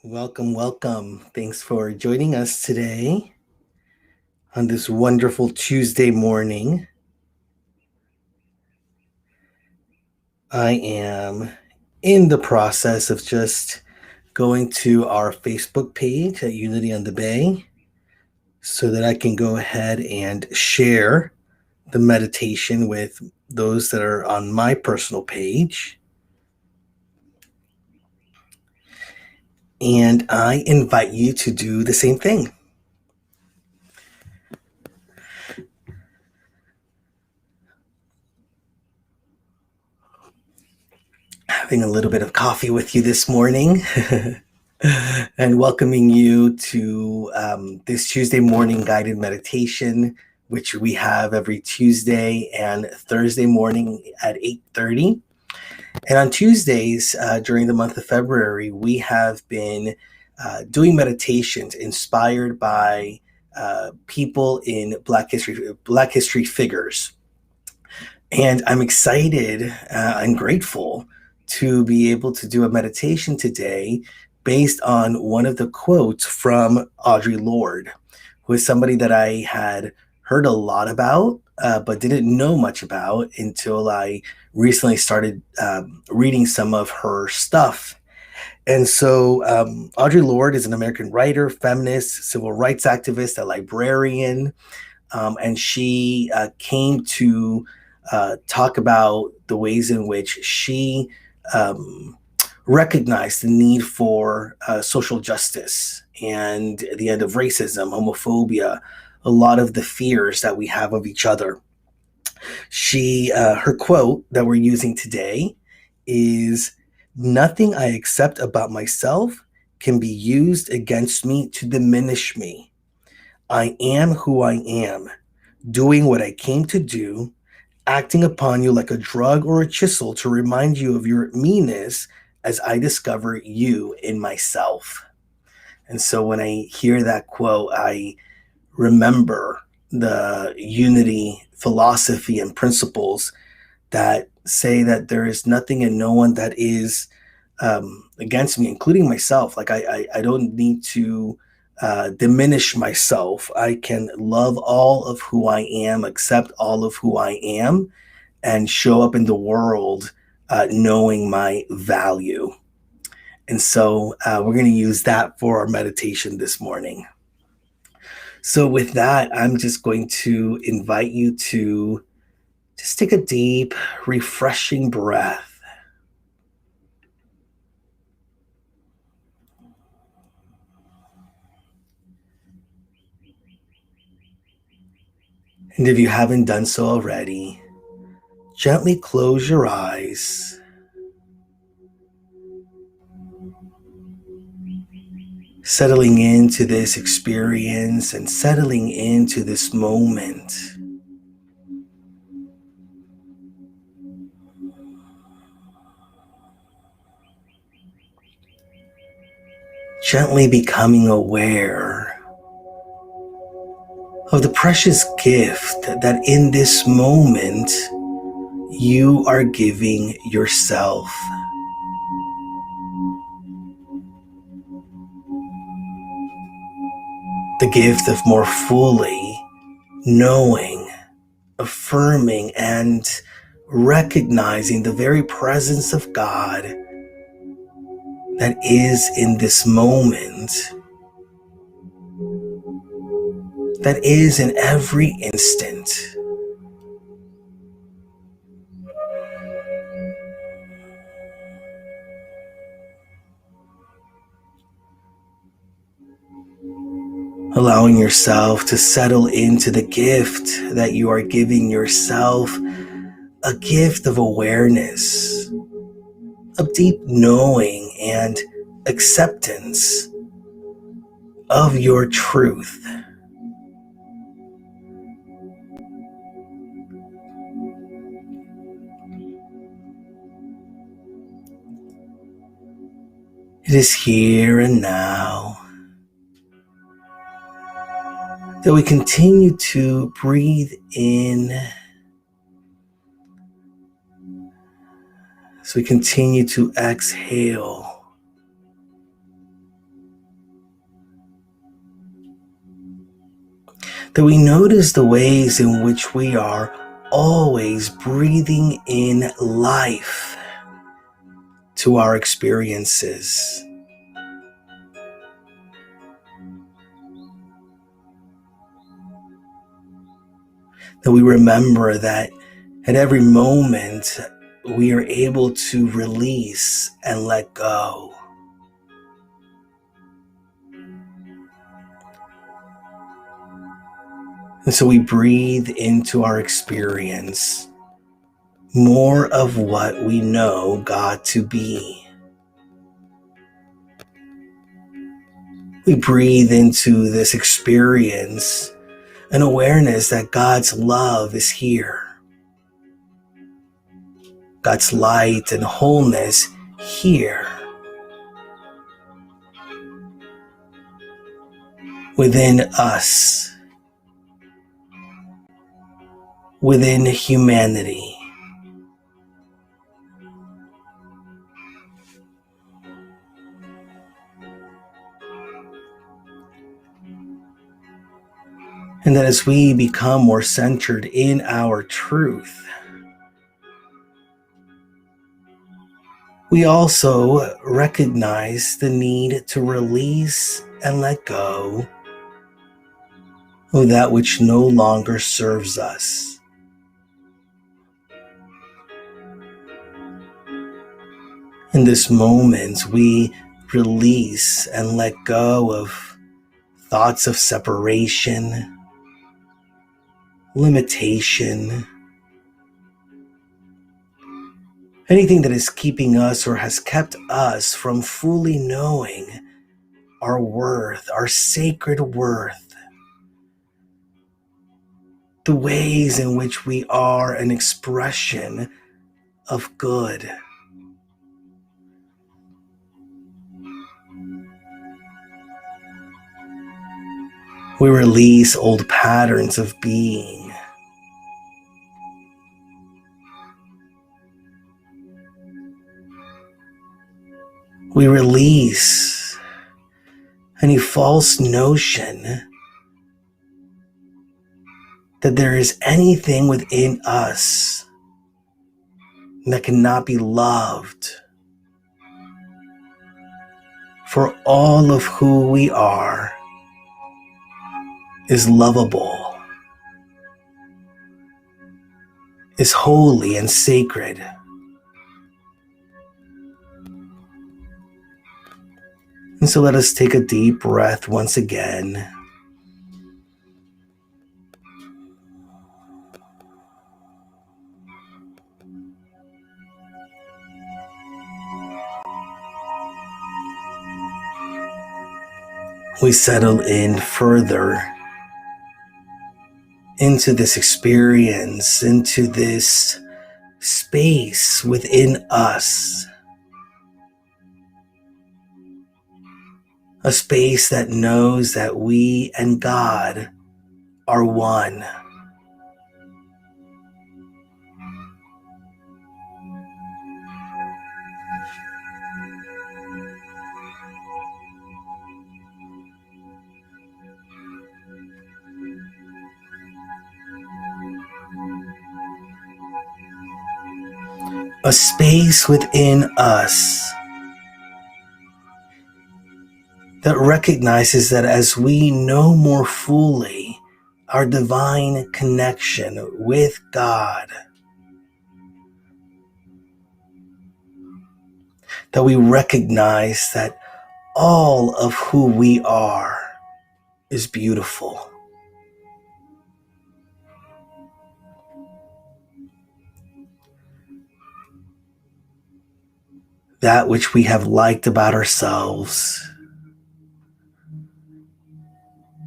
Welcome, welcome. Thanks for joining us today on this wonderful Tuesday morning. I am in the process of just going to our Facebook page at Unity on the Bay so that I can go ahead and share the meditation with those that are on my personal page. And I invite you to do the same thing. Having a little bit of coffee with you this morning and welcoming you to this Tuesday morning guided meditation, which we have every Tuesday and Thursday morning at 8:30. And on Tuesdays during the month of February, we have been doing meditations inspired by people in Black history figures. And I'm excited and grateful to be able to do a meditation today based on one of the quotes from Audre Lorde, who is somebody that I had heard a lot about, but didn't know much about until I recently started reading some of her stuff. And so Audre Lorde is an American writer, feminist, civil rights activist, a librarian, and she came to talk about the ways in which she recognized the need for social justice and the end of racism, homophobia, a lot of the fears that we have of each other. Her quote that we're using today is, "Nothing I accept about myself can be used against me to diminish me. I am who I am, doing what I came to do, acting upon you like a drug or a chisel to remind you of your me-ness as I discover you in myself." And so when I hear that quote, I remember the unity philosophy and principles that say that there is nothing and no one that is against me, including myself. Like I don't need to diminish myself. I can love all of who I am, accept all of who I am, and show up in the world knowing my value. And so we're going to use that for our meditation this morning. So with that, I'm just going to invite you to just take a deep, refreshing breath. And if you haven't done so already, gently close your eyes. Settling into this experience and settling into this moment. Gently becoming aware of the precious gift that in this moment you are giving yourself. The gift of more fully knowing, affirming, and recognizing the very presence of God that is in this moment, that is in every instant. Allowing yourself to settle into the gift that you are giving yourself, a gift of awareness, of deep knowing and acceptance of your truth. It is here and now that we continue to breathe in as we continue to exhale. that we notice the ways in which we are always breathing in life to our experiences. That we remember that at every moment we are able to release and let go. And so we breathe into our experience more of what we know God to be. We breathe into this experience an awareness that God's love is here. God's light and wholeness here. Within us. Within humanity. And that as we become more centered in our truth, we also recognize the need to release and let go of that which no longer serves us. In this moment, we release and let go of thoughts of separation, limitation, anything that is keeping us or has kept us from fully knowing our worth, our sacred worth, the ways in which we are an expression of good. We release old patterns of being. We release any false notion that there is anything within us that cannot be loved. For all of who we are is lovable, is holy and sacred. And so let us take a deep breath once again. We settle in further into this experience, into this space within us. A space that knows that we and God are one. A space within us that recognizes that as we know more fully our divine connection with God, that we recognize that all of who we are is beautiful. That which we have liked about ourselves,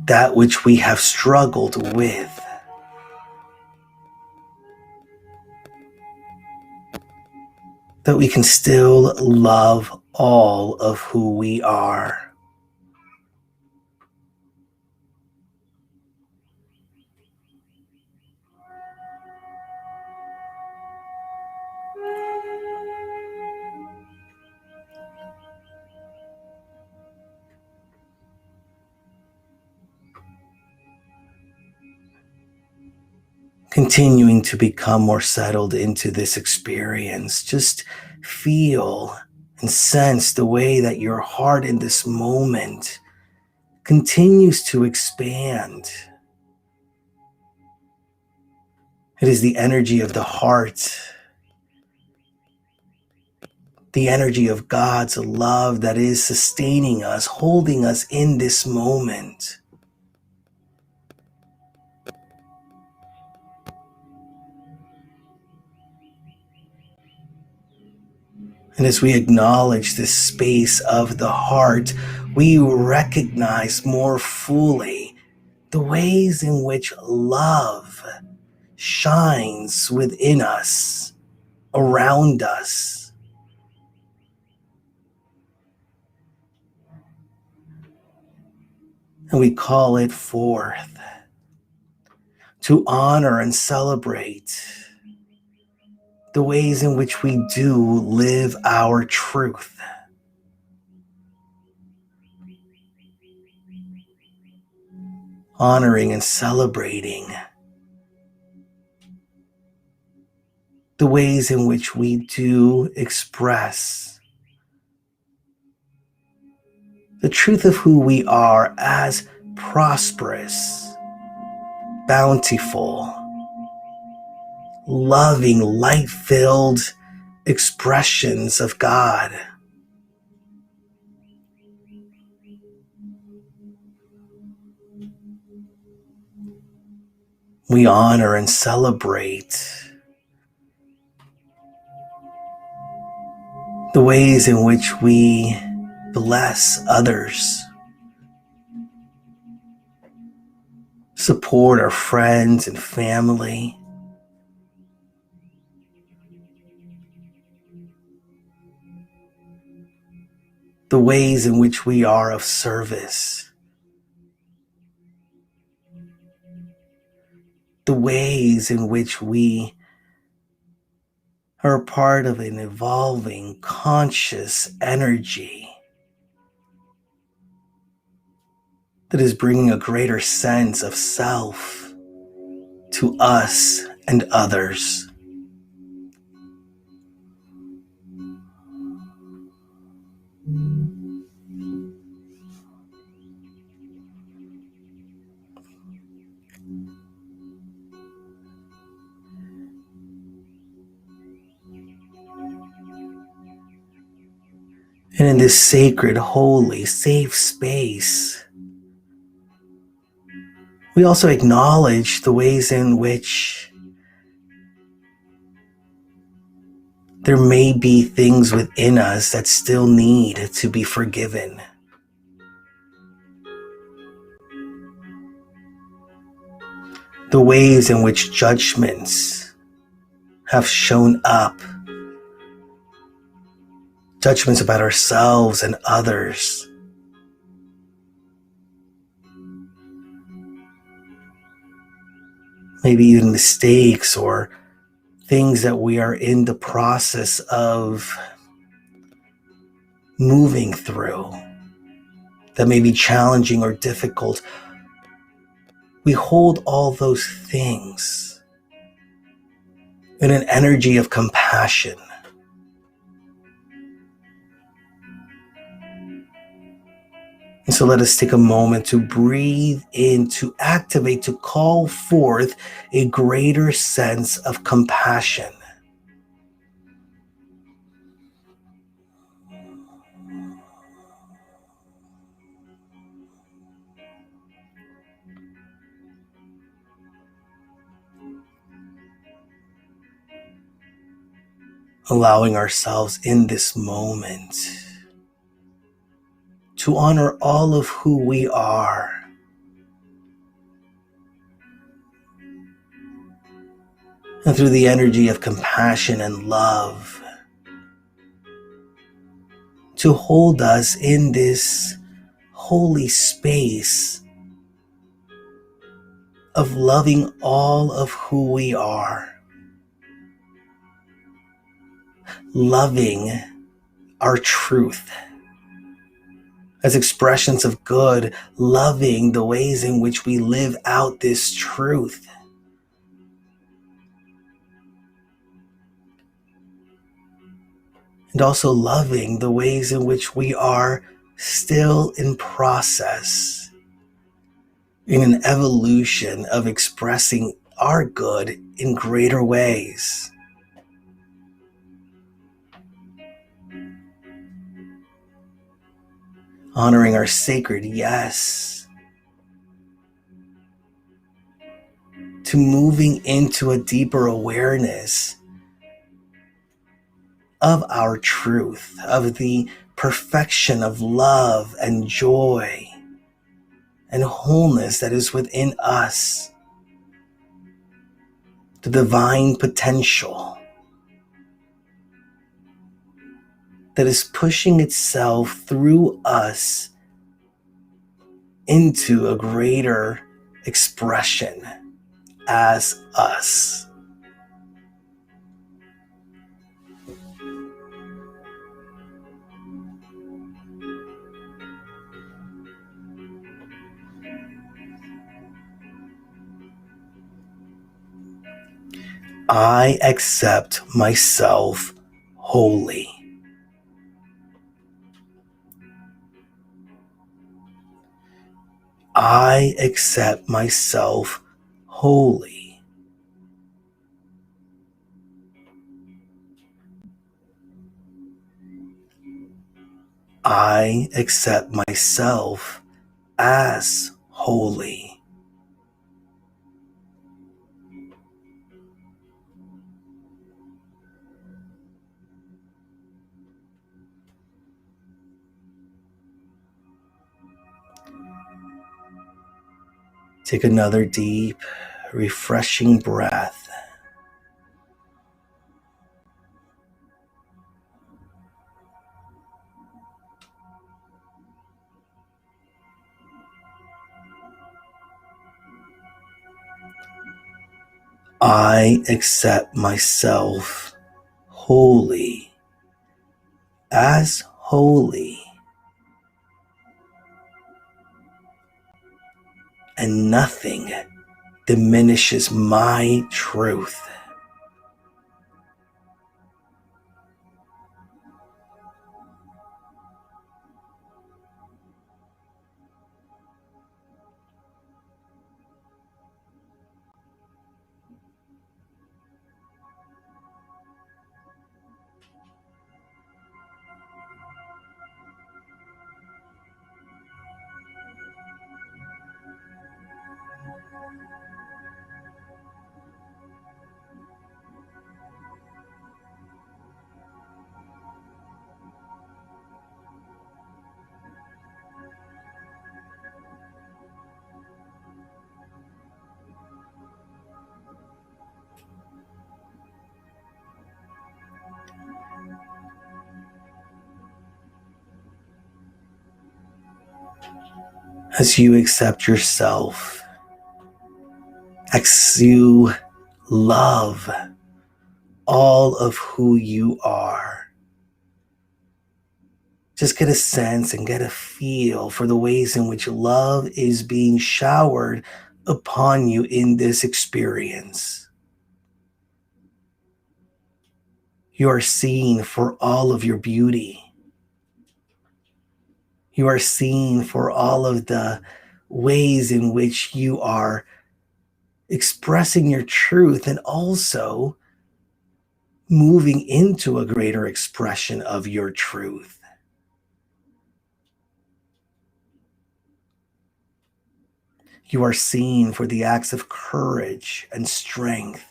that which we have struggled with, that we can still love all of who we are. continuing to become more settled into this experience. Just feel and sense the way that your heart in this moment continues to expand. It is the energy of the heart, the energy of God's love that is sustaining us, holding us in this moment. And as we acknowledge this space of the heart, we recognize more fully the ways in which love shines within us, around us. And we call it forth to honor and celebrate the ways in which we do live our truth. Honoring and celebrating the ways in which we do express the truth of who we are as prosperous, bountiful, loving, light-filled expressions of God. We honor and celebrate the ways in which we bless others, support our friends and family, the ways in which we are of service, the ways in which we are a part of an evolving conscious energy that is bringing a greater sense of self to us and others. And in this sacred, holy, safe space, we also acknowledge the ways in which there may be things within us that still need to be forgiven. The ways in which judgments have shown up, judgments about ourselves and others. Maybe even mistakes or things that we are in the process of moving through that may be challenging or difficult. We hold all those things in an energy of compassion. And so let us take a moment to breathe in, to activate, to call forth a greater sense of compassion. Allowing ourselves in this moment to honor all of who we are. And through the energy of compassion and love, to hold us in this holy space of loving all of who we are. Loving our truth as expressions of good, loving the ways in which we live out this truth. and also loving the ways in which we are still in process, in an evolution of expressing our good in greater ways. Honoring our sacred yes, to moving into a deeper awareness of our truth, of the perfection of love and joy and wholeness that is within us, the divine potential that is pushing itself through us into a greater expression as us. I accept myself wholly. I accept myself wholly. I accept myself as holy. Take another deep, refreshing breath. I accept myself wholly, as holy, and nothing diminishes my truth. As you accept yourself, as you love all of who you are, just get a sense and get a feel for the ways in which love is being showered upon you in this experience. You are seen for all of your beauty. You are seen for all of the ways in which you are expressing your truth and also moving into a greater expression of your truth. You are seen for the acts of courage and strength,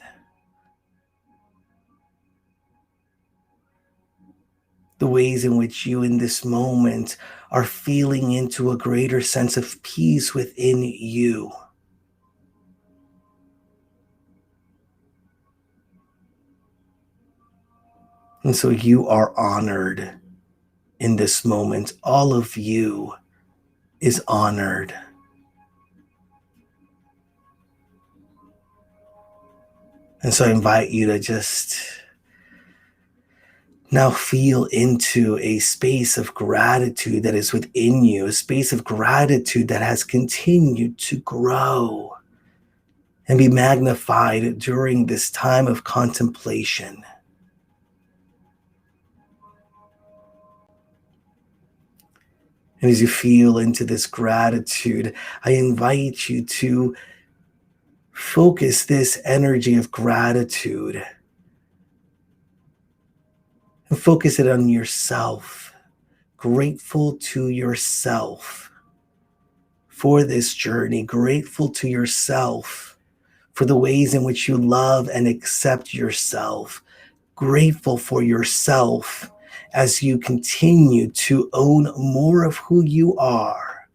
the ways in which you in this moment are feeling into a greater sense of peace within you. And so you are honored in this moment. All of you is honored. And so I invite you to just now feel into a space of gratitude that is within you, a space of gratitude that has continued to grow and be magnified during this time of contemplation. And as you feel into this gratitude, I invite you to focus this energy of gratitude and focus it on yourself. Grateful to yourself for this journey, grateful to yourself for the ways in which you love and accept yourself, grateful for yourself as you continue to own more of who you are,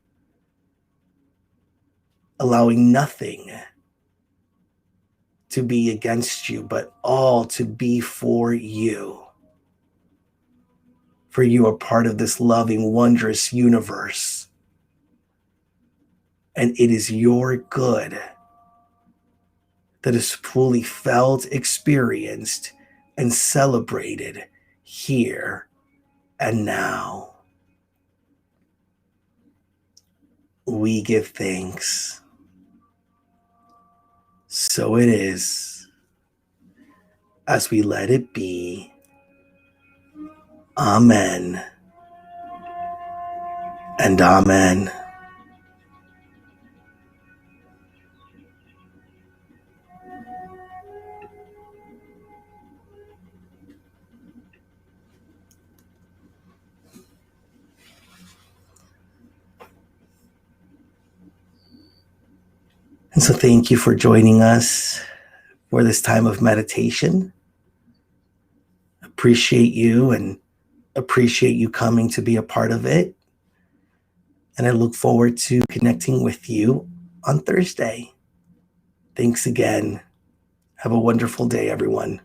allowing nothing to be against you, but all to be for you. For you are part of this loving, wondrous universe. And it is your good that is fully felt, experienced, and celebrated here and now. We give thanks. So it is, as we let it be. Amen and amen. And so thank you for joining us for this time of meditation. Appreciate you and appreciate you coming to be a part of it. And I look forward to connecting with you on Thursday. Thanks again. Have a wonderful day, everyone.